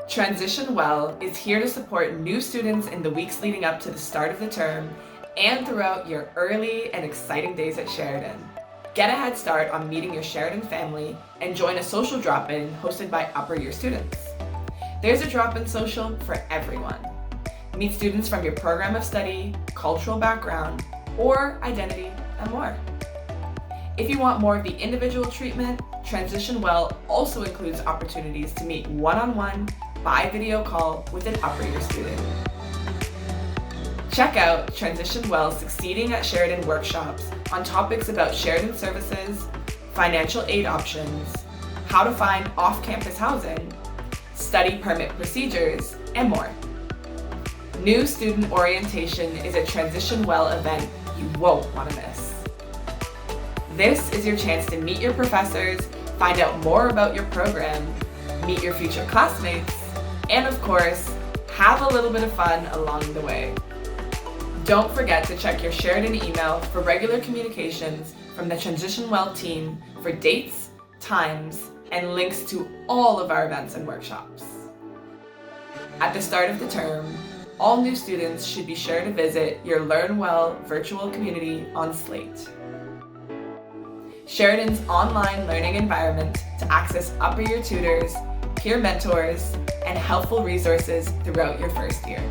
Transition Well is here to support new students in the weeks leading up to the start of the term and throughout your early and exciting days at Sheridan. Get a head start on meeting your Sheridan family and join a social drop-in hosted by upper year students. There's a drop-in social for everyone. Meet students from your program of study, cultural background, or identity, and more. If you want more of the individual treatment, Transition Well also includes opportunities to meet one-on-one by video call with an upper year student. Check out Transition Well Succeeding at Sheridan workshops on topics about Sheridan services, financial aid options, how to find off-campus housing, study permit procedures, and more. New student orientation is a Transition Well event you won't want to miss. This is your chance to meet your professors, find out more about your program, meet your future classmates, and of course, have a little bit of fun along the way. Don't forget to check your Sheridan email for regular communications from the Transition Well team for dates, times, and links to all of our events and workshops. At the start of the term, all new students should be sure to visit your Learn Well virtual community on Slate, Sheridan's online learning environment to access upper year tutors, peer mentors, and helpful resources throughout your first year.